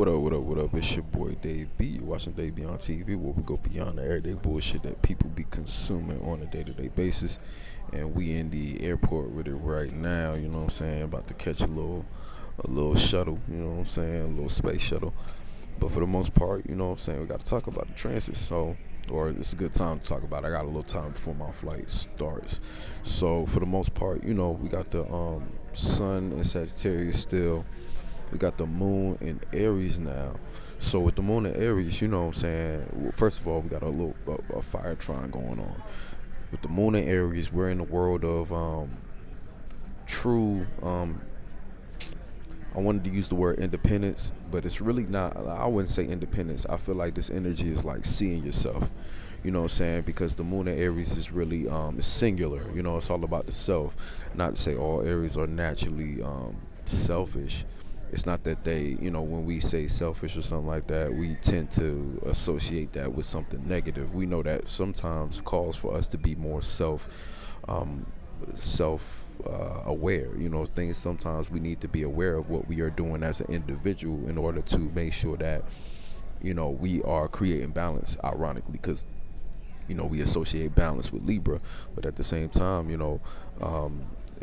What up? It's your boy Dave B. You're watching Dave B on TV, where we go beyond the everyday bullshit that people be consuming on a day-to-day basis. And we in the airport with it right now, you know what I'm saying? About to catch a little shuttle, you know what I'm saying? A little space shuttle. But for the most part, you know what I'm saying, we gotta talk about the transit. Or it's a good time to talk about it. I got a little time before my flight starts. So for the most part, we got the sun in Sagittarius still. We got the moon in Aries now. So with the moon in Aries, you know what I'm saying, well, first of all, we got a fire trine going on. With the moon in Aries, we're in the world of true I wanted to use the word independence, but it's really not. I wouldn't say independence. I feel like this energy is like seeing yourself. You know what I'm saying? Because the moon in Aries is really it's singular. You know, it's all about the self. Not to say all Aries are naturally selfish. It's not that they, when we say selfish or something like that, we tend to associate that with something negative. We know that sometimes calls for us to be more um, self aware. Things sometimes we need to be aware of what we are doing as an individual in order to make sure that we are creating balance. Ironically, because we associate balance with Libra, but at the same time,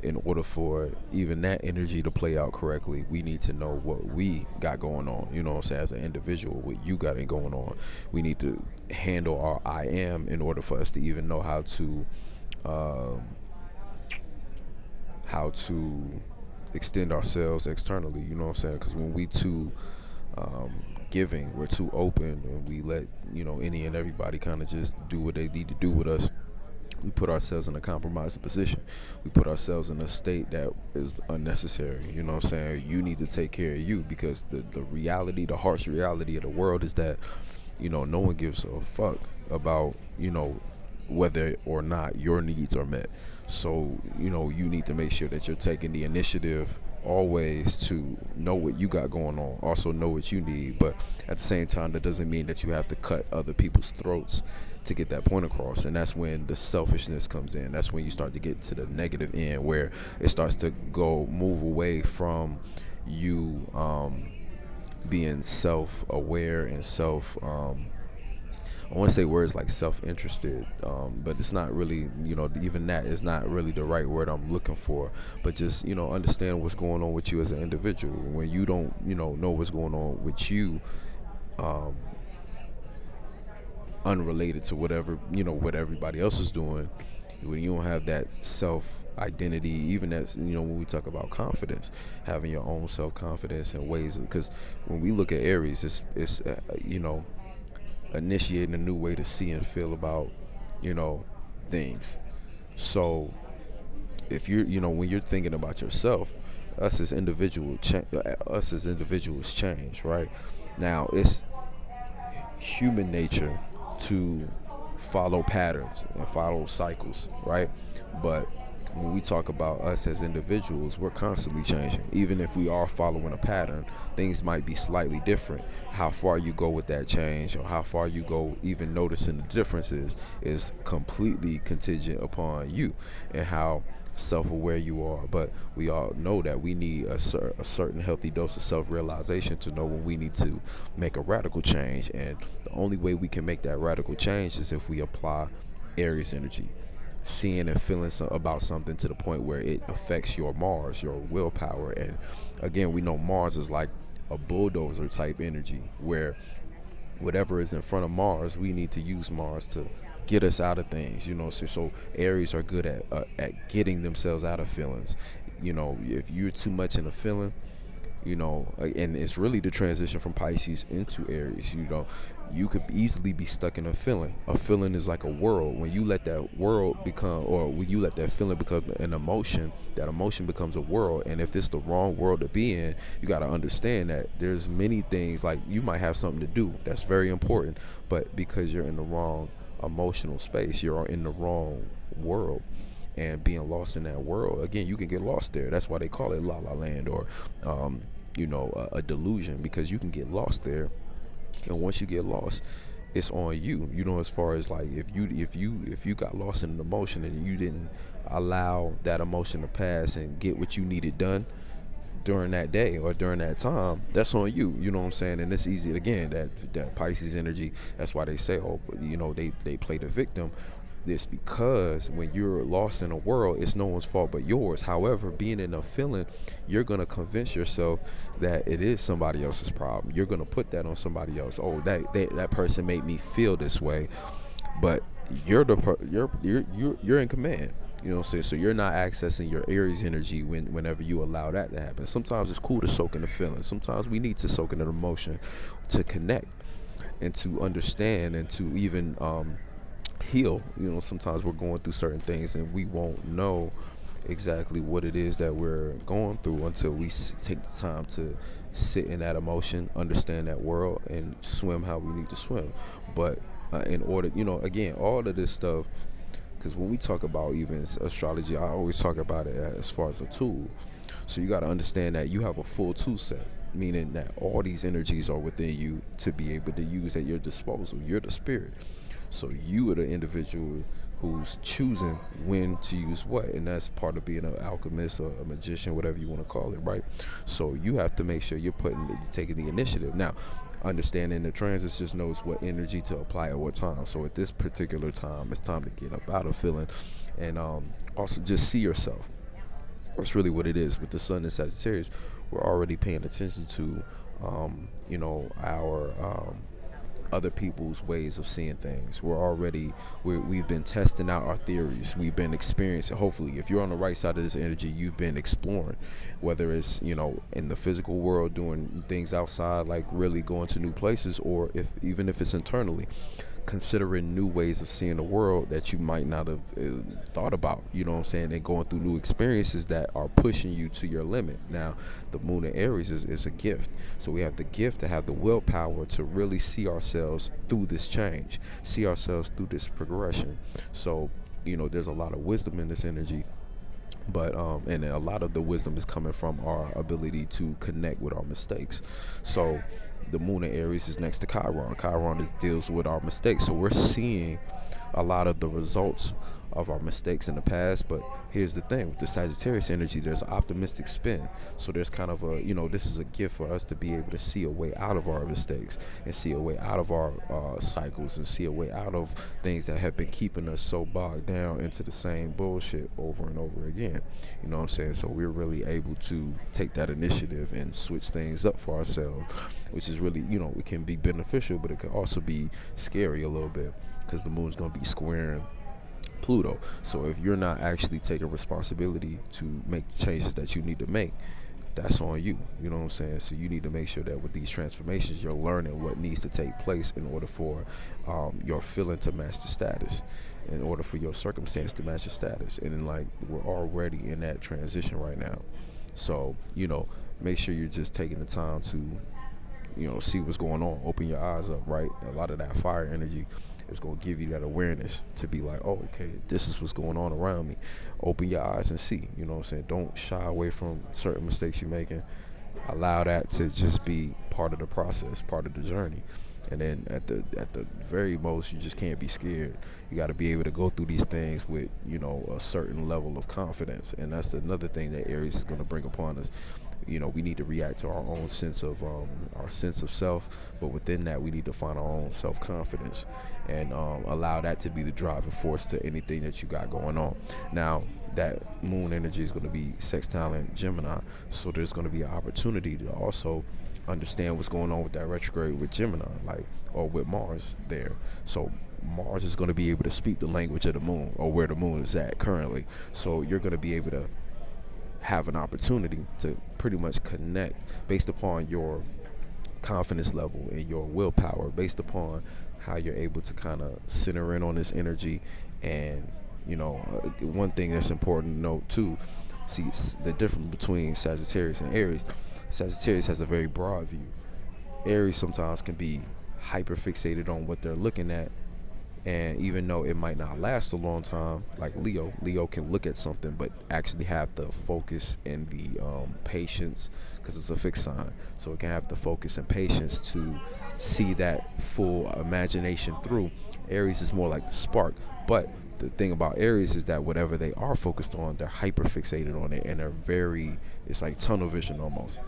in order for even that energy to play out correctly, we need to know what we got going on. You know what I'm saying? As an individual, what you got going on. We need to handle our I am in order for us to even know um, how to extend ourselves externally. You know what I'm saying? Because when we too um, giving, we're too open, and we let any and everybody kind of just do what they need to do with us. We put ourselves in a compromising position. We put ourselves in a state that is unnecessary. You know what I'm saying? You need to take care of you, because the reality, the harsh reality of the world is that, no one gives a fuck about, whether or not your needs are met. So, you need to make sure that you're taking the initiative always to know what you got going on, also know what you need. But at the same time, that doesn't mean that you have to cut other people's throats to get that point across. And that's when the selfishness comes in. That's when you start to get to the negative end, where it starts to move away from you being self-aware and I want to say words like self-interested, but it's not really, even that is not really the right word I'm looking for. But just, understand what's going on with you as an individual. When you don't, know what's going on with you, um, unrelated to what everybody else is doing, when you don't have that self identity, even as when we talk about confidence, having your own self confidence in ways, because when we look at Aries, it's initiating a new way to see and feel about things. So if when you're thinking about yourself, us as individuals change, right? Now it's human nature to follow patterns and follow cycles, right? But when we talk about us as individuals, we're constantly changing. Even if we are following a pattern, things might be slightly different. How far you go with that change, or how far you go even noticing the differences, is completely contingent upon you and how self-aware you are. But we all know that we need a certain healthy dose of self-realization to know when we need to make a radical change. And the only way we can make that radical change is if we apply Aries energy, seeing and feeling about something to the point where it affects your Mars, your willpower. And again, we know Mars is like a bulldozer type energy, where whatever is in front of Mars, we need to use Mars to get us out of things. So Aries are good at getting themselves out of feelings. If you're too much in a feeling, and it's really the transition from Pisces into Aries. You could easily be stuck in a feeling. A feeling is like a world. When you let that world become, or when you let that feeling become an emotion, that emotion becomes a world. And if it's the wrong world to be in, you got to understand that there's many things, like you might have something to do that's very important, but because you're in the wrong emotional space, you're in the wrong world. And being lost in that world, again, you can get lost there. That's why they call it La La Land, or a delusion, because you can get lost there. And once you get lost, it's on you. As far as like, if you got lost in an emotion and you didn't allow that emotion to pass and get what you needed done, during that day or during that time, that's on you. You know what I'm saying? And it's easy again, that Pisces energy. That's why they say, oh, they play the victim. It's because when you're lost in a world, it's no one's fault but yours. However, being in a feeling, you're gonna convince yourself that it is somebody else's problem. You're gonna put that on somebody else. Oh, that person made me feel this way, but you're in command. You know what I'm saying? So you're not accessing your Aries energy whenever you allow that to happen. Sometimes it's cool to soak in the feeling. Sometimes we need to soak in an emotion to connect and to understand and to even heal. You know, sometimes we're going through certain things and we won't know exactly what it is that we're going through until we take the time to sit in that emotion, understand that world, and swim how we need to swim. But in order, again, all of this stuff, because when we talk about even astrology, I always talk about it as far as a tool. So you got to understand that you have a full tool set, meaning that all these energies are within you to be able to use at your disposal. You're the spirit. So you are the individual who's choosing when to use what, and that's part of being an alchemist or a magician, whatever you want to call it, right? So you have to make sure you're taking the initiative. Now, understanding the transits just knows what energy to apply at what time. So at this particular time, it's time to get up out of feeling, and also just see yourself. That's really what it is. With the sun in Sagittarius, we're already paying attention to, our other people's ways of seeing things. We've been testing out our theories. We've been experiencing. Hopefully, if you're on the right side of this energy, you've been exploring, whether it's in the physical world, doing things outside, like really going to new places, or even if it's internally, considering new ways of seeing the world that you might not have thought about, you know what I'm saying, and going through new experiences that are pushing you to your limit. Now, the moon in Aries is a gift. So we have the gift to have the willpower to really see ourselves through this change, see ourselves through this progression. So, there's a lot of wisdom in this energy. But and a lot of the wisdom is coming from our ability to connect with our mistakes. So the moon in Aries is next to Chiron. Chiron deals with our mistakes. So we're seeing a lot of the results of our mistakes in the past. But here's the thing, with the Sagittarius energy, there's an optimistic spin. So there's kind of this is a gift for us to be able to see a way out of our mistakes and see a way out of our cycles and see a way out of things that have been keeping us so bogged down into the same bullshit over and over again. You know what I'm saying? So we're really able to take that initiative and switch things up for ourselves, which is really, it can be beneficial, but it can also be scary a little bit, because the moon's going to be squaring Pluto. So if you're not actually taking responsibility to make the changes that you need to make, that's on you. You know what I'm saying? So you need to make sure that with these transformations, you're learning what needs to take place in order for your feeling to match the status, in order for your circumstance to match your status. And then, we're already in that transition right now. So, make sure you're just taking the time to, see what's going on. Open your eyes up, right? A lot of that fire energy is going to give you that awareness to be like, oh, okay, this is what's going on around me. Open your eyes and see, you know what I'm saying? Don't shy away from certain mistakes you're making. Allow that to just be part of the process, part of the journey. And then at the very most, you just can't be scared. You got to be able to go through these things with, a certain level of confidence. And that's another thing that Aries is going to bring upon us. We need to react to our own sense of self, but within that, we need to find our own self-confidence and allow that to be the driving force to anything that you got going on. Now, that moon energy is going to be sextile in Gemini, so there's going to be an opportunity to also understand what's going on with that retrograde with Gemini, or with Mars there. So Mars is going to be able to speak the language of the moon, or where the moon is at currently. So you're going to be able to have an opportunity to pretty much connect based upon your confidence level and your willpower, based upon how you're able to kind of center in on this energy. And one thing that's important to note too, see the difference between Sagittarius and Aries. Sagittarius has a very broad view. Aries sometimes can be hyper fixated on what they're looking at, and even though it might not last a long time, like Leo can look at something but actually have the focus and the patience, because it's a fixed sign, so it can have the focus and patience to see that full imagination through. Aries is more like the spark, but the thing about Aries is that whatever they are focused on, they're hyper fixated on it, and they're very, it's like tunnel vision almost.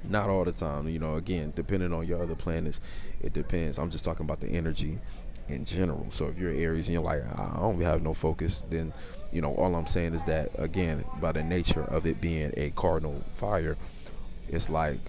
Not all the time, again, depending on your other planets, it depends. I'm just talking about the energy in general. So if you're Aries and you're like, I don't have no focus, then, all I'm saying is that, again, by the nature of it being a cardinal fire, it's like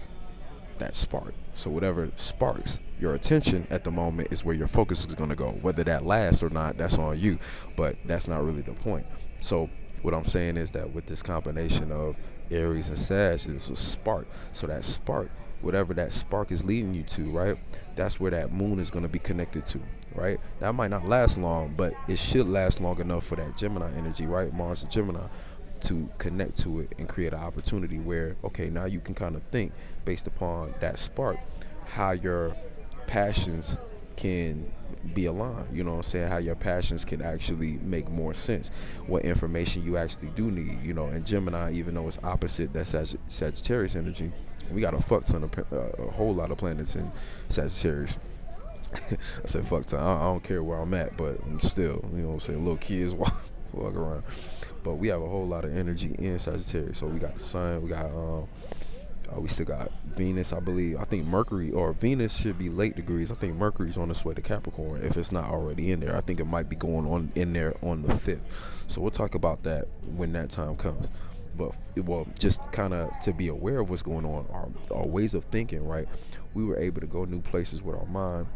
that spark. So whatever sparks your attention at the moment is where your focus is going to go. Whether that lasts or not, that's on you, but that's not really the point. So what I'm saying is that with this combination of Aries and Sag, there's a spark. So that spark, whatever that spark is leading you to, right, that's where that moon is going to be connected to, right? That might not last long, but it should last long enough for that Gemini energy, right, Mars and Gemini, to connect to it and create an opportunity where, okay, now you can kind of think based upon that spark how your passions can be aligned, you know what I'm saying, how your passions can actually make more sense, what information you actually do need, and Gemini, even though it's opposite that Sagittarius energy, we got a fuck ton of a whole lot of planets in Sagittarius. I said fuck ton, I don't care where I'm at, but I'm still, what I'm saying, little kids walk around, but we have a whole lot of energy in Sagittarius. So we got the sun, we got we still got Venus, I believe. I think Mercury or Venus should be late degrees. I think Mercury's on its way to Capricorn if it's not already in there. I think it might be going on in there on the 5th. So we'll talk about that when that time comes. But, well, just kind of to be aware of what's going on, our ways of thinking, right? We were able to go new places with our mind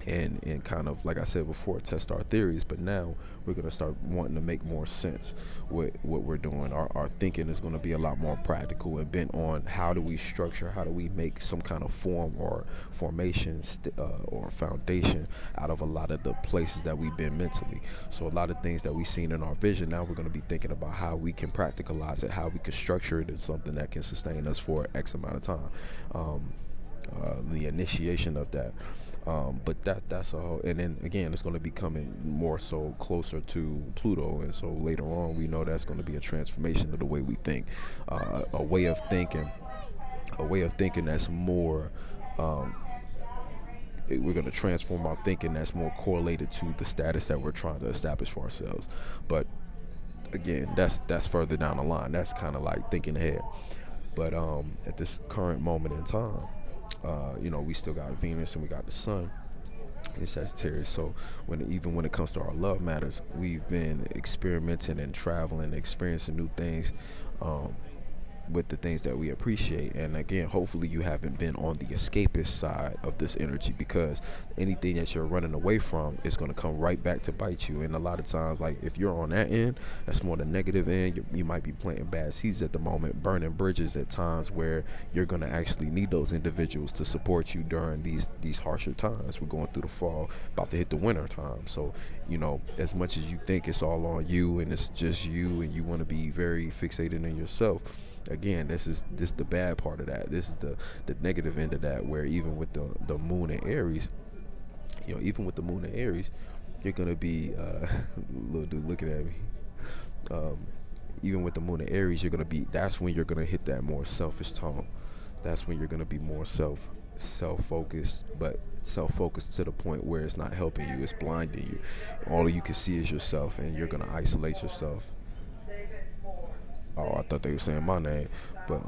and kind of, like I said before, test our theories. But now we're going to start wanting to make more sense with what we're doing. Our thinking is going to be a lot more practical and bent on how do we structure, how do we make some kind of form or formation or foundation out of a lot of the places that we've been mentally. So a lot of things that we've seen in our vision, now we're going to be thinking about how we can practicalize it, how we can structure it in something that can sustain us for X amount of time. The initiation of that. But that's a whole, and then again, it's going to be coming more so closer to Pluto, and so later on we know that's going to be a transformation of the way we think, a way of thinking that's more, we're going to transform our thinking that's more correlated to the status that we're trying to establish for ourselves. But again, that's further down the line. That's kind of like thinking ahead. But at this current moment in time, we still got Venus and we got the sun in Sagittarius. So even when it comes to our love matters, we've been experimenting and traveling, experiencing new things, with the things that we appreciate. And again, hopefully you haven't been on the escapist side of this energy, because anything that you're running away from is going to come right back to bite you. And a lot of times, like if you're on that end, that's more the negative end. You might be planting bad seeds at the moment, burning bridges at times where you're going to actually need those individuals to support you during these harsher times. We're going through the fall, about to hit the winter time. So as much as you think it's all on you and it's just you and you want to be very fixated in yourself, again, this is the bad part of that. This is the negative end of that, where even with the moon in Aries, you're gonna be little dude looking at me. Even with the moon in Aries, that's when you're gonna hit that more selfish tone. That's when you're gonna be more self-focused, but self-focused to the point where it's not helping you, it's blinding you. All you can see is yourself, and you're gonna isolate yourself. Oh, I thought they were saying my name, but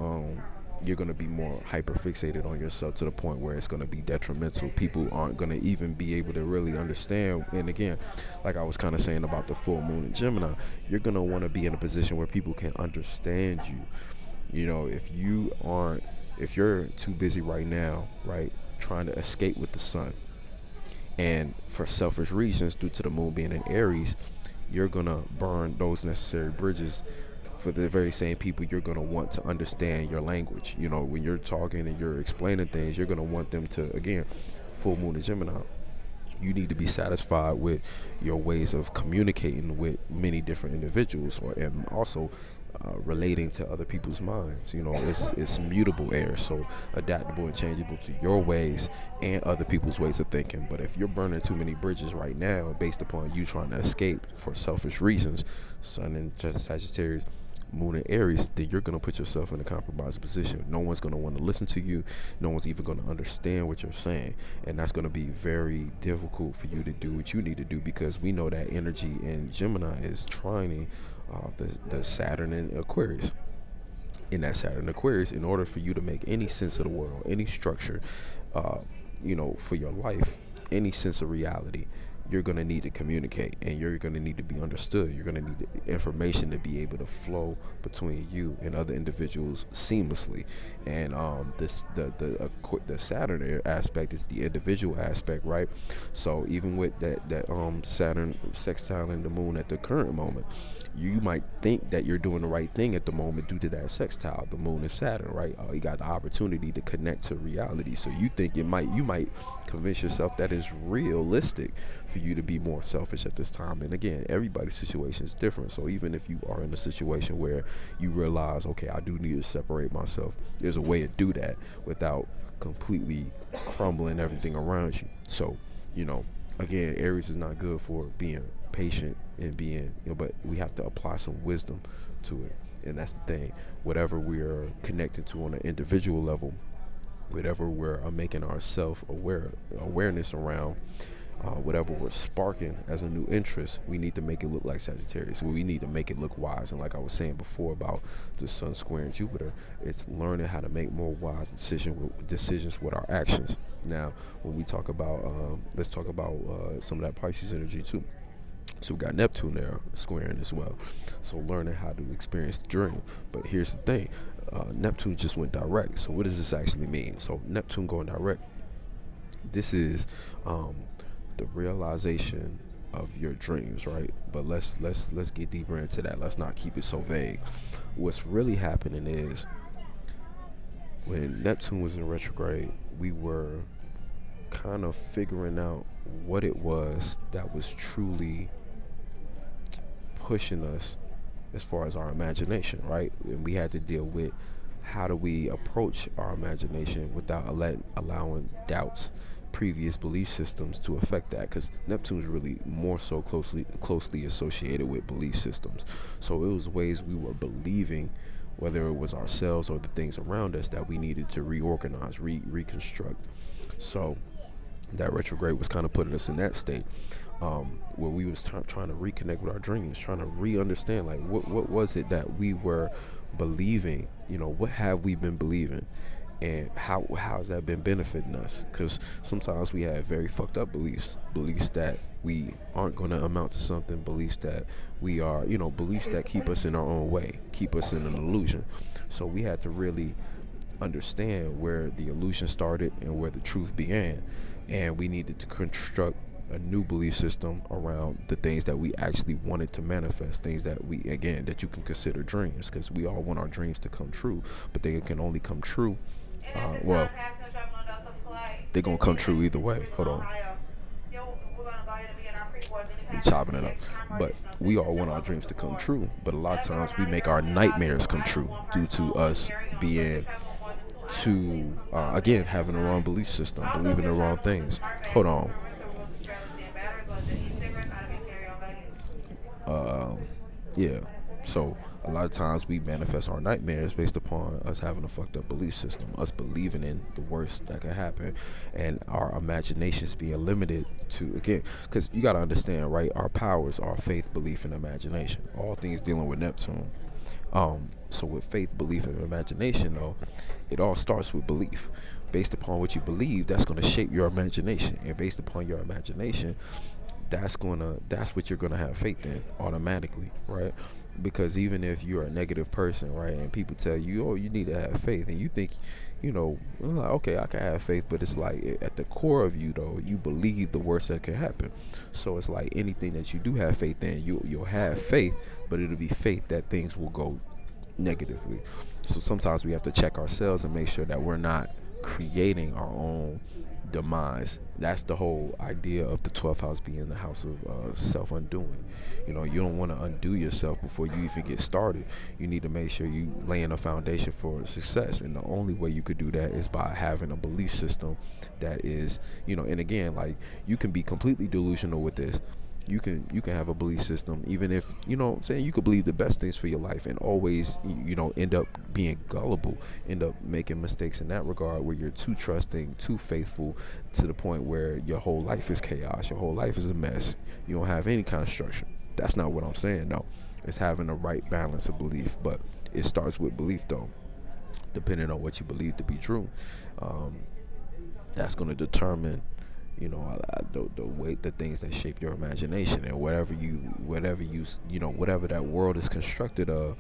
you're going to be more hyper fixated on yourself to the point where it's going to be detrimental. People aren't going to even be able to really understand. And again, like I was kind of saying about the full moon in Gemini, you're going to want to be in a position where people can understand you. If you're too busy right now, right, trying to escape with the sun, and for selfish reasons due to the moon being in Aries, you're going to burn those necessary bridges for the very same people you're going to want to understand your language. When you're talking and you're explaining things, you're going to want them to, again, full moon in Gemini, you need to be satisfied with your ways of communicating with many different individuals, and also relating to other people's minds. It's mutable air, so adaptable and changeable to your ways and other people's ways of thinking. But if you're burning too many bridges right now based upon you trying to escape for selfish reasons, Sun and Sagittarius, Moon in Aries, then you're going to put yourself in a compromised position. No one's going to want to listen to you. No one's even going to understand what you're saying. And that's going to be very difficult for you to do what you need to do, because we know that energy in Gemini is trining the Saturn in Aquarius. In that Saturn Aquarius, in order for you to make any sense of the world, any structure, for your life, any sense of reality, you're going to need to communicate, and you're going to need to be understood. You're going to need the information to be able to flow between you and other individuals seamlessly. And the Saturn aspect is the individual aspect, right? So even with that Saturn sextile in the moon at the current moment, you might think that you're doing the right thing at the moment due to that sextile, the moon and Saturn, right? You got the opportunity to connect to reality. So you think you might convince yourself that it's realistic for you to be more selfish at this time. And again, everybody's situation is different. So even if you are in a situation where you realize, okay, I do need to separate myself, there's a way to do that without completely crumbling everything around you. So, again, Aries is not good for being patient and being, but we have to apply some wisdom to it. And that's the thing. Whatever we are connecting to on an individual level, whatever we're making our awareness around, whatever we're sparking as a new interest, we need to make it look like Sagittarius. We need to make it look wise. And like I was saying before about the Sun squaring Jupiter, it's learning how to make more wise decisions with our actions. Now, when we talk about, let's talk about some of that Pisces energy too. So we got Neptune there squaring as well. So learning how to experience the dream. But here's the thing. Neptune just went direct. So what does this actually mean? So Neptune going direct, this is the realization of your dreams, right? But let's get deeper into that. Let's not keep it so vague. What's really happening is, when Neptune was in retrograde, we were kind of figuring out what it was that was truly pushing us as far as our imagination, right? And we had to deal with, how do we approach our imagination without allowing doubts, previous belief systems to affect that, because Neptune's really more so closely associated with belief systems. So it was ways we were believing, whether it was ourselves or the things around us, that we needed to reorganize, reconstruct. So that retrograde was kind of putting us in that state, where we was trying to reconnect with our dreams, trying to re-understand, like, what was it that we were believing, what have we been believing, and how has that been benefiting us? Because sometimes we have very fucked up beliefs that we aren't going to amount to something, beliefs that we are, beliefs that keep us in our own way, keep us in an illusion. So we had to really understand where the illusion started and where the truth began. And we needed to construct a new belief system around the things that we actually wanted to manifest, things that that you can consider dreams, because we all want our dreams to come true, but they can only come true. They're going to come true either way. Hold on. I'm chopping it up. But we all want our dreams to come true, but a lot of times we make our nightmares come true due to us being having the wrong belief system, believing the wrong things. Hold on. So a lot of times we manifest our nightmares based upon us having a fucked up belief system, us believing in the worst that could happen, and our imaginations being limited to, again, because you got to understand, right, our powers are faith, belief, and imagination, all things dealing with Neptune. So with faith, belief, and imagination, though, it all starts with belief. Based upon what you believe, that's going to shape your imagination, and based upon your imagination, that's what you're going to have faith in automatically, right? Because even if you're a negative person, right, and people tell you, oh, you need to have faith, and you think, okay, I can have faith, but it's like, at the core of you, though, you believe the worst that can happen. So it's like anything that you do have faith in, you'll have faith, but it'll be faith that things will go negatively. So sometimes we have to check ourselves and make sure that we're not creating our own demise. That's the whole idea of the 12th house being the house of self-undoing. You don't want to undo yourself before you even get started. You need to make sure you laying a foundation for success, and the only way you could do that is by having a belief system that is, and again, like, you can be completely delusional with this, you can have a belief system, even if, what I'm saying, you could believe the best things for your life and always, end up being gullible, end up making mistakes in that regard, where you're too trusting, too faithful, to the point where your whole life is chaos, your whole life is a mess, you don't have any kind of structure. That's not what I'm saying. No, it's having the right balance of belief, but it starts with belief, though, depending on what you believe to be true. um, that's going to determine, the way, the things that shape your imagination, and whatever that world is constructed of,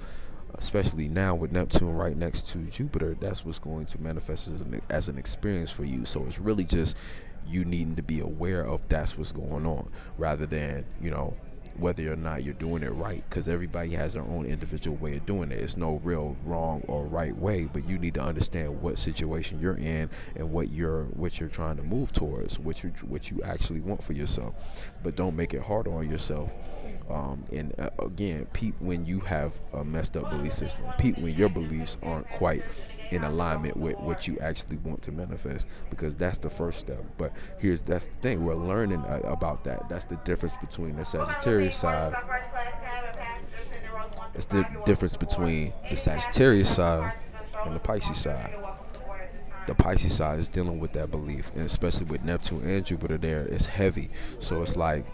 especially now with Neptune right next to Jupiter. That's what's going to manifest as an experience for you. So it's really just you needing to be aware of that's what's going on, rather than, whether or not you're doing it right, because everybody has their own individual way of doing it. It's no real wrong or right way, but you need to understand what situation you're in, and what you're trying to move towards, what you actually want for yourself. But don't make it harder on yourself. And again, peep when you have a messed up belief system. Peep when your beliefs aren't quite in alignment with what you actually want to manifest, because that's the first step. But that's the thing, we're learning about that. That's the difference between the Sagittarius side. It's the difference between the Sagittarius side and the Pisces side. The Pisces side is dealing with that belief, and especially with Neptune and Jupiter there, it's heavy. So it's like,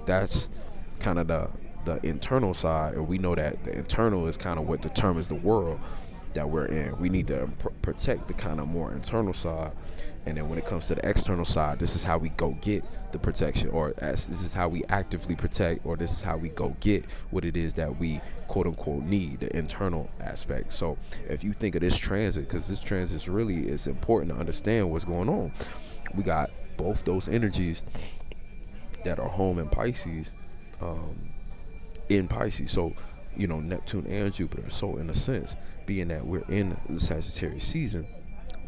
that's kind of the internal side, and we know that the internal is kind of what determines the world that we're in. We need to protect the kind of more internal side, and then when it comes to the external side, this is how we go get the protection, or this is how we actively protect, or this is how we go get what it is that we quote unquote need, the internal aspect. So if you think of this transit, because this transit really is important to understand what's going on, we got both those energies that are home in Pisces, so Neptune and Jupiter. So in a sense, being that we're in the Sagittarius season,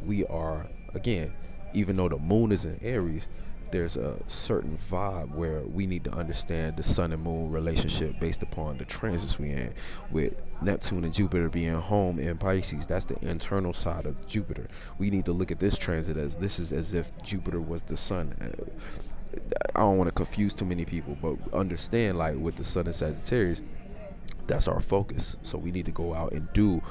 we are, again, even though the moon is in Aries, there's a certain vibe where we need to understand the sun and moon relationship based upon the transits we in. With Neptune and Jupiter being home in Pisces, that's the internal side of Jupiter. We need to look at this transit as if Jupiter was the sun. I don't want to confuse too many people, but understand, like, with the sun in Sagittarius, that's our focus. So we need to go out and do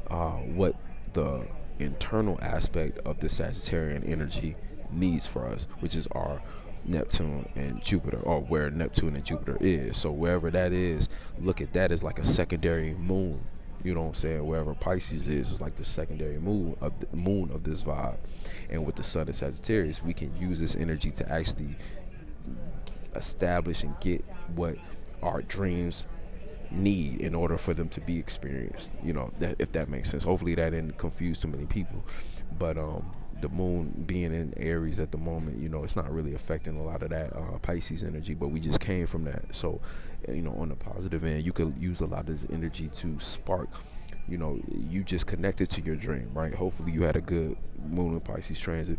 what the internal aspect of the Sagittarian energy needs for us, which is our Neptune and Jupiter, or where Neptune and Jupiter is. So wherever that is, look at that as like a secondary moon. You know what I'm saying? Wherever Pisces is like the secondary moon of this vibe. And with the sun in Sagittarius, we can use this energy to actually establish and get what our dreams need in order for them to be experienced. That, if that makes sense. Hopefully that didn't confuse too many people. But the moon being in Aries at the moment, it's not really affecting a lot of that Pisces energy, but we just came from that. So, on the positive end, you could use a lot of this energy to spark, you just connected to your dream, right? Hopefully you had a good moon in Pisces transit,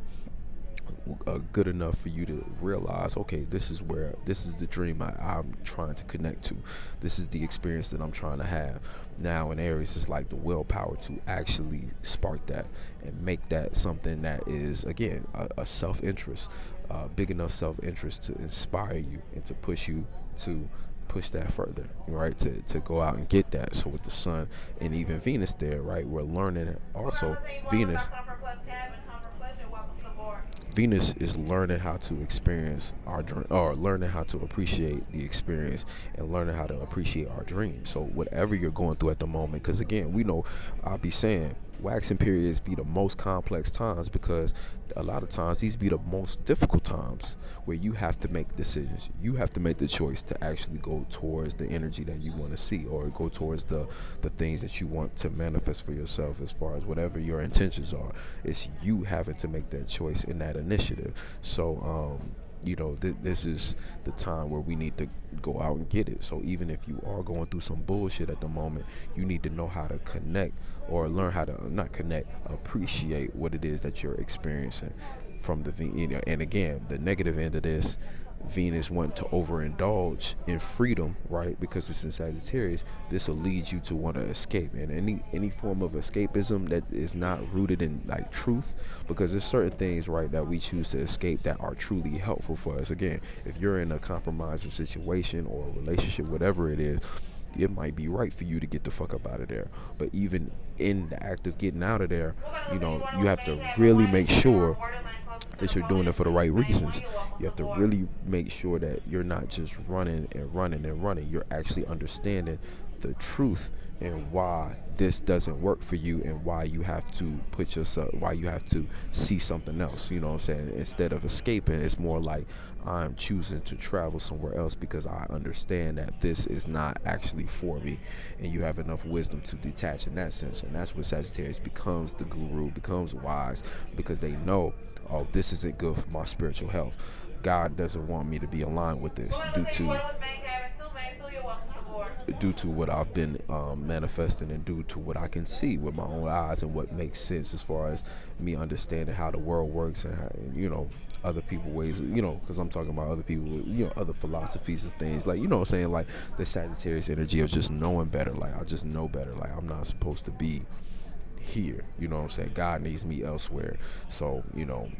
good enough for you to realize, okay, this is the dream I'm trying to connect to. This is the experience that I'm trying to have. Now in Aries, it's like the willpower to actually spark that and make that something that is, again, a self-interest, big enough self-interest to inspire you and to push you to push that further, right? To go out and get that. So with the sun and even Venus there, right, we're learning also. Venus is learning how to experience our dream, or learning how to appreciate the experience, and learning how to appreciate our dreams. So whatever you're going through at the moment, because again, we know, I'll be saying, waxing periods be the most complex times, because a lot of times these be the most difficult times, where you have to make decisions. You have to make the choice to actually go towards the energy that you want to see, or go towards the things that you want to manifest for yourself, as far as whatever your intentions are. It's you having to make that choice in that initiative. So this is the time where we need to go out and get it. So even if you are going through some bullshit at the moment, you need to know how to connect, or learn how to not connect, appreciate what it is that you're experiencing from the, and again, the negative end of this, Venus wanting to overindulge in freedom, right? Because it's in Sagittarius, this will lead you to want to escape, and any form of escapism that is not rooted in like truth, because there's certain things, right, that we choose to escape that are truly helpful for us. Again, if you're in a compromising situation or a relationship, whatever it is, it might be right for you to get the fuck up out of there. But even in the act of getting out of there, you have to really make sure that you're doing it for the right reasons. You have to really make sure that you're not just running and running and running. You're actually understanding the truth and why this doesn't work for you, and why you have to why you have to see something else. You know what I'm saying? Instead of escaping, it's more like I'm choosing to travel somewhere else because I understand that this is not actually for me. And you have enough wisdom to detach in that sense. And that's when Sagittarius becomes the guru, becomes wise, because they know, oh, this isn't good for my spiritual health. God doesn't want me to be aligned with this due to what I've been manifesting, and due to what I can see with my own eyes, and what makes sense as far as me understanding how the world works, and how, other people ways, because I'm talking about other people, other philosophies and things, like, what I'm saying, like the Sagittarius energy of just knowing better. Like, I just know better. Like, I'm not supposed to be here, what I'm saying. God needs me elsewhere. So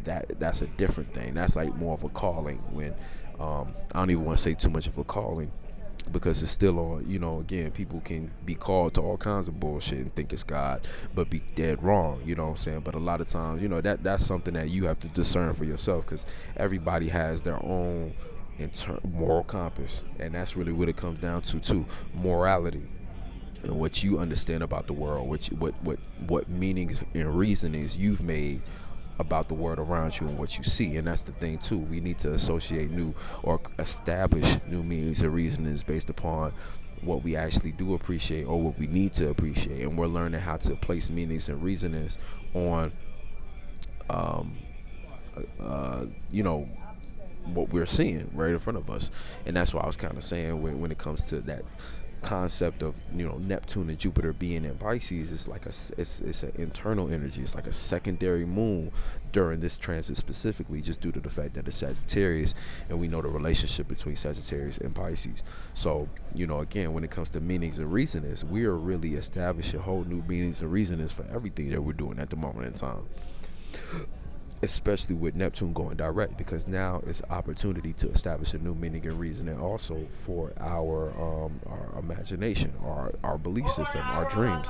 that's a different thing. That's like more of a calling. When I don't even want to say too much of a calling, because it's still on. Again, people can be called to all kinds of bullshit and think it's God, but be dead wrong. What I'm saying. But a lot of times, that's something that you have to discern for yourself, because everybody has their own moral compass, and that's really what it comes down to too. Morality, and what you understand about the world, what meanings and reasonings you've made about the world around you and what you see. And that's the thing too. We need to associate new, or establish new meanings and reasonings based upon what we actually do appreciate, or what we need to appreciate. And we're learning how to place meanings and reasonings on what we're seeing right in front of us. And that's why I was kind of saying, when it comes to that concept of Neptune and Jupiter being in Pisces, it's like it's an internal energy. It's like a secondary moon during this transit, specifically just due to the fact that it's Sagittarius, and we know the relationship between Sagittarius and Pisces. So again, when it comes to meanings and reasonings, we are really establishing whole new meanings and reasonings for everything that we're doing at the moment in time, especially with Neptune going direct, because now it's an opportunity to establish a new meaning and reasoning also for our imagination, our belief system, our dreams.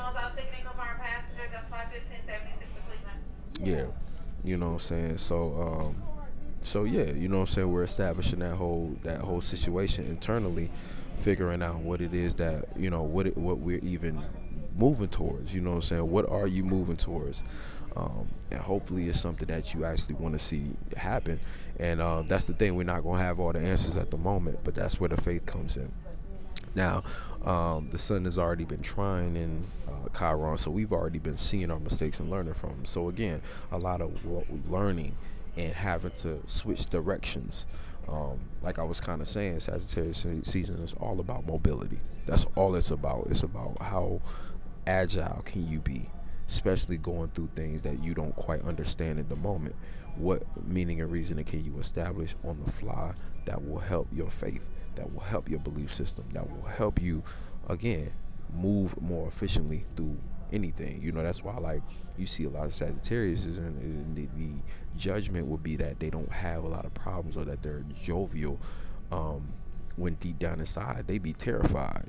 Yeah, what I'm saying. So yeah, what I'm saying, we're establishing that whole situation internally, figuring out what it is that what we're even moving towards. What I'm saying. What are you moving towards? And hopefully it's something that you actually want to see happen. And that's the thing. We're not going to have all the answers at the moment, but that's where the faith comes in. Now, the sun has already been trying in Chiron, so we've already been seeing our mistakes and learning from them. So again, a lot of what we're learning and having to switch directions. Like I was kind of saying, Sagittarius season is all about mobility. That's all it's about. It's about how agile can you be, especially going through things that you don't quite understand in the moment. What meaning and reasoning can you establish on the fly that will help your faith, that will help your belief system, that will help you, again, move more efficiently through anything. That's why, like, you see a lot of Sagittarius, and the judgment would be that they don't have a lot of problems, or that they're jovial, when deep down inside they be terrified,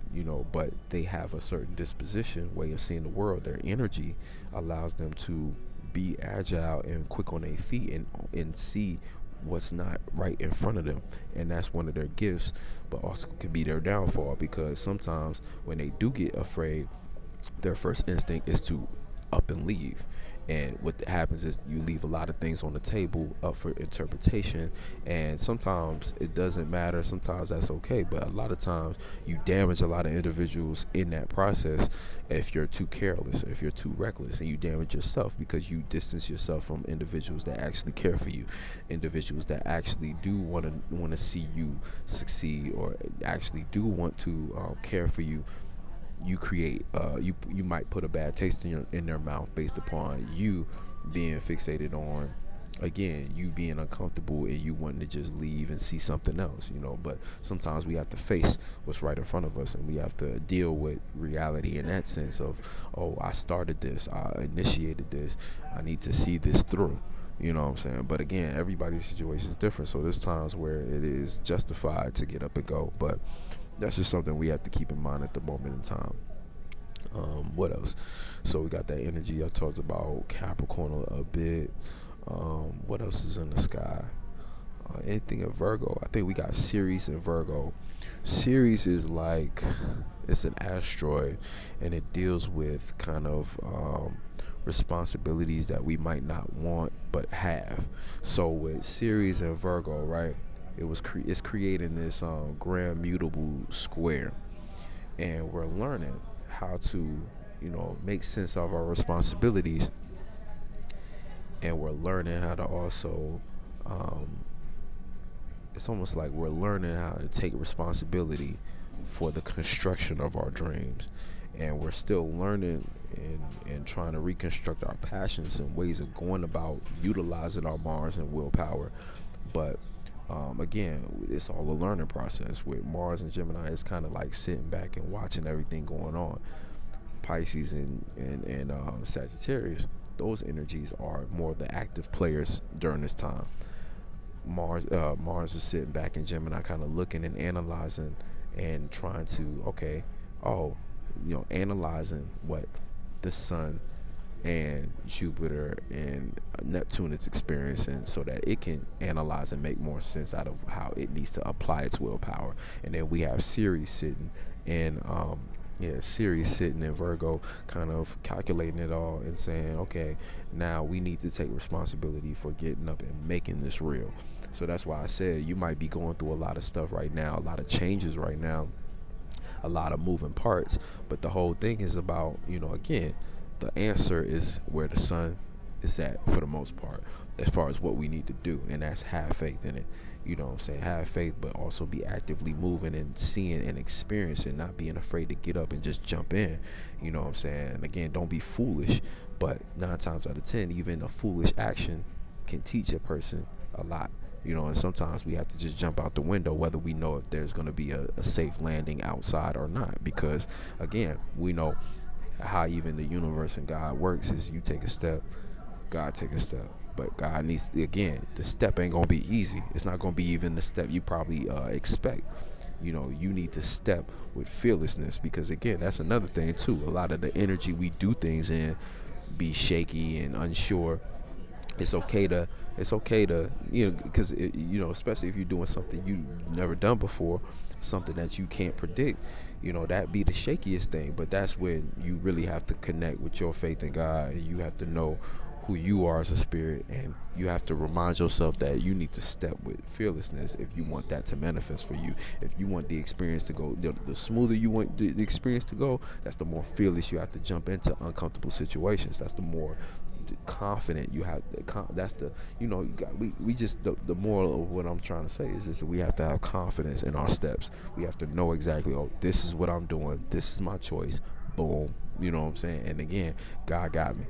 but they have a certain disposition, way of seeing the world. Their energy allows them to be agile and quick on their feet, and see what's not right in front of them. And that's one of their gifts, but also can be their downfall, because sometimes when they do get afraid, their first instinct is to up and leave. And what happens is you leave a lot of things on the table up for interpretation, and sometimes it doesn't matter. Sometimes that's okay, but a lot of times you damage a lot of individuals in that process if you're too careless, if you're too reckless, and you damage yourself because you distance yourself from individuals that actually care for you, individuals that actually do want to see you succeed, or actually do want to care for you. You create you might put a bad taste in their mouth based upon you being fixated on again, you being uncomfortable and you wanting to just leave and see something else, but sometimes we have to face what's right in front of us, and we have to deal with reality in that sense of, oh, I started this, I initiated this, I need to see this through. You know what I'm saying? But again, everybody's situation is different, so there's times where it is justified to get up and go, but that's just something we have to keep in mind at the moment in time. What else? So we got that energy. I talked about Capricorn a bit. What else is in the sky? Anything in Virgo? I think we got Ceres in Virgo. Ceres is like, it's an asteroid, and it deals with kind of responsibilities that we might not want but have. So with Ceres and Virgo, right? It's creating this grand mutable square, and we're learning how to make sense of our responsibilities, and we're learning how to also it's almost like we're learning how to take responsibility for the construction of our dreams, and we're still learning and trying to reconstruct our passions and ways of going about utilizing our Mars and willpower. But again, it's all a learning process. With Mars and Gemini, it's kind of like sitting back and watching everything going on. Pisces and Sagittarius, those energies are more the active players during this time. Mars is sitting back in Gemini, kind of looking and analyzing and trying to, analyzing what the Sun and Jupiter and Neptune is experiencing, so that it can analyze and make more sense out of how it needs to apply its willpower. And then we have Ceres sitting in Virgo, kind of calculating it all and saying, okay, now we need to take responsibility for getting up and making this real. So that's why I said you might be going through a lot of stuff right now, a lot of changes right now, a lot of moving parts. But the whole thing is about, again, the answer is where the Sun is at for the most part, as far as what we need to do, and that's have faith in it. You know what I'm saying? Have faith, but also be actively moving and seeing and experiencing, not being afraid to get up and just jump in. You know what I'm saying? And again, don't be foolish, but 9 times out of 10, even a foolish action can teach a person a lot. And sometimes we have to just jump out the window, whether we know if there's going to be a safe landing outside or not. Because, again, we know how even the universe and God works is you take a step, God take a step. But God needs, again, the step ain't going to be easy. It's not going to be even the step you probably expect. You need to step with fearlessness, because, again, that's another thing, too. A lot of the energy we do things in be shaky and unsure. It's okay to, because, especially if you're doing something you've never done before, something that you can't predict, that be the shakiest thing. But that's when you really have to connect with your faith in God, and you have to know who you are as a spirit, and you have to remind yourself that you need to step with fearlessness if you want that to manifest for you. If you want the experience to go, the smoother you want the experience to go, that's the more fearless you have to jump into uncomfortable situations. That's the more confident you have. That's the, we just, the moral of what I'm trying to say is just that we have to have confidence in our steps. We have to know exactly, this is what I'm doing, this is my choice, boom. You know what I'm saying? And again, God got me.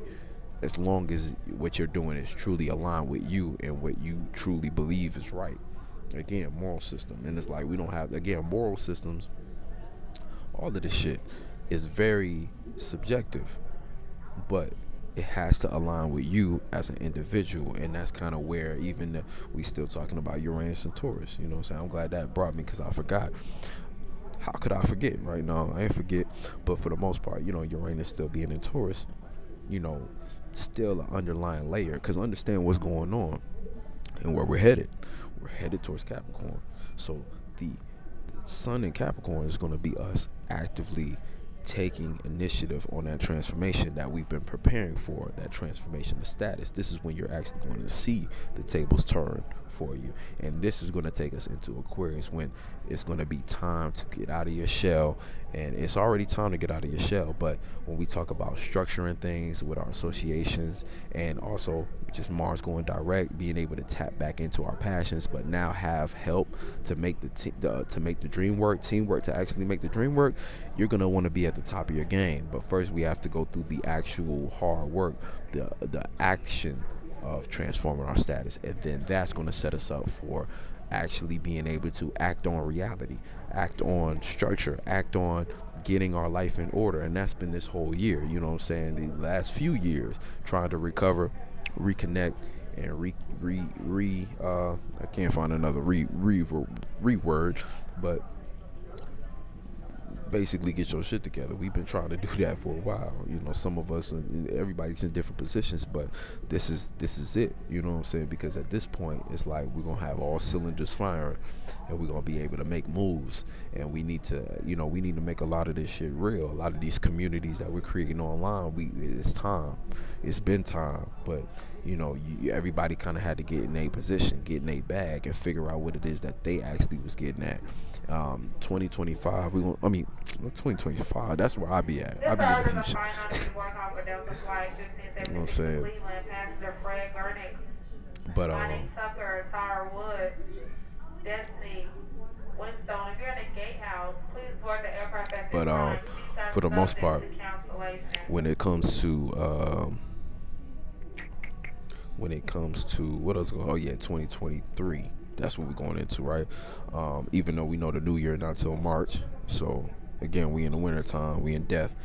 As long as what you're doing is truly aligned with you and what you truly believe is right. Again, moral system. And it's like we don't have, again, moral systems, all of this shit is very subjective, but it has to align with you as an individual. And that's kind of where even we still talking about Uranus and Taurus. You know what I'm saying? I'm glad that brought me, because I forgot. How could I forget? Right now, I ain't forget. But for the most part, Uranus still being in Taurus, still an underlying layer, because understand what's going on and where we're headed. We're headed towards Capricorn. So the Sun in Capricorn is going to be us actively taking initiative on that transformation that we've been preparing for, that transformation of status. This is when you're actually going to see the tables turn for you. And this is going to take us into Aquarius, when it's going to be time to get out of your shell. And it's already time to get out of your shell. But when we talk about structuring things with our associations, and also just Mars going direct, being able to tap back into our passions, but now have help to make to make the dream work, teamwork to actually make the dream work, you're going to want to be at the top of your game. But first we have to go through the actual hard work, the action of transforming our status, and then that's going to set us up for actually being able to act on reality, act on structure, act on getting our life in order. And that's been this whole year, you know what I'm saying, the last few years, trying to recover, reconnect, and I can't find another word, but basically get your shit together. We've been trying to do that for a while. You know, some of us, everybody's in different positions, but this is it. You know what I'm saying? Because at this point, it's like we're gonna have all cylinders firing, and we're gonna be able to make moves. And we need to, make a lot of this shit real. A lot of these communities that we're creating online, it's time. It's been time, but everybody kind of had to get in a position, get in a bag, and figure out what it is that they actually was getting at. 2025, 2025, that's where I be at. I be in the future. You know what I'm saying? But for the most part, when it comes to what else? 2023. That's what we're going into, right? Even though we know the new year not till March, so again, we in the winter time, we in death.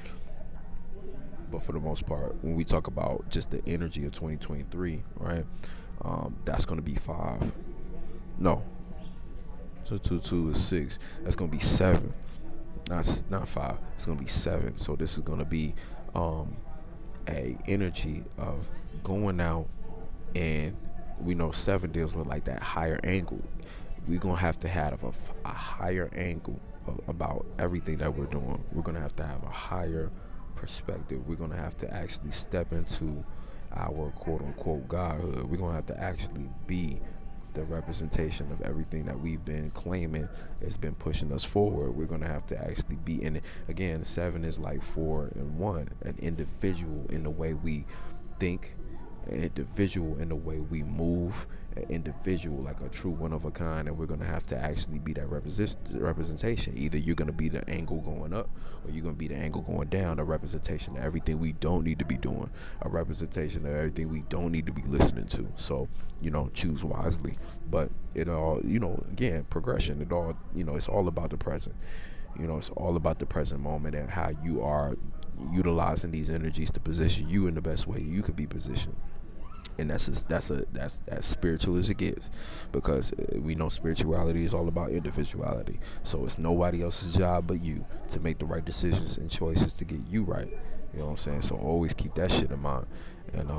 But for the most part, when we talk about just the energy of 2023, right? That's going to be 5. No, so 2 is 6. That's going to be 7. Not 5. It's going to be 7. So this is going to be a energy of going out, and we know 7 deals with like that higher angle. We're going to have a higher angle about everything that we're doing. We're going to have a higher perspective. We're going to have to actually step into our quote-unquote godhood. We're going to have to actually be the representation of everything that we've been claiming has been pushing us forward. We're going to have to actually be in it. Again, 7 is like 4 and 1, an individual in the way we think, an individual in the way we move, an individual like a true one of a kind, and we're going to have to actually be that representation. Either you're going to be the angle going up, or you're going to be the angle going down, a representation of everything we don't need to be doing, a representation of everything we don't need to be listening to. So, choose wisely. But it all, again, progression, it all, it's all about the present. It's all about the present moment and how you are utilizing these energies to position you in the best way you could be positioned. And that's as spiritual as it gets, because we know spirituality is all about individuality. So it's nobody else's job but you to make the right decisions and choices to get you right. You know what I'm saying? So always keep that shit in mind. And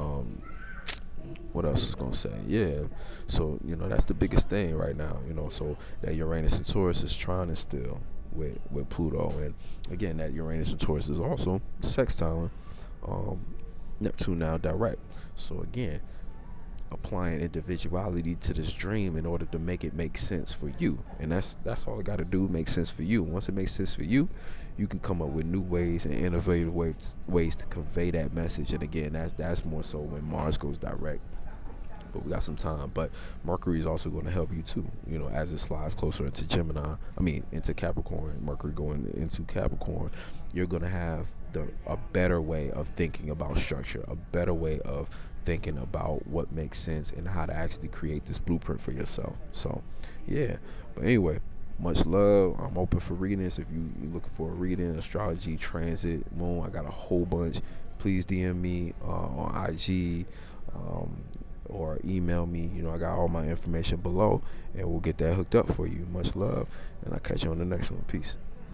what else is gonna say? Yeah. So that's the biggest thing right now. So that Uranus and Taurus is trying to still with Pluto, and again, that Uranus and Taurus is also sextiling Neptune now direct. So again, applying individuality to this dream in order to make it make sense for you, and that's all it got to do, make sense for you. Once it makes sense for you, you can come up with new ways and innovative ways to convey that message. And again, that's more so when Mars goes direct. But we got some time. But Mercury is also going to help you too, as it slides closer into into Capricorn. Mercury going into Capricorn, you're going to have a better way of thinking about structure, a better way of thinking about what makes sense and how to actually create this blueprint for yourself. So yeah, but anyway, much love. I'm open for readings. If you're looking for a reading, astrology, transit, moon, I got a whole bunch. Please DM me on IG, or email me. I got all my information below, and we'll get that hooked up for you. Much love, and I'll catch you on the next one. Peace.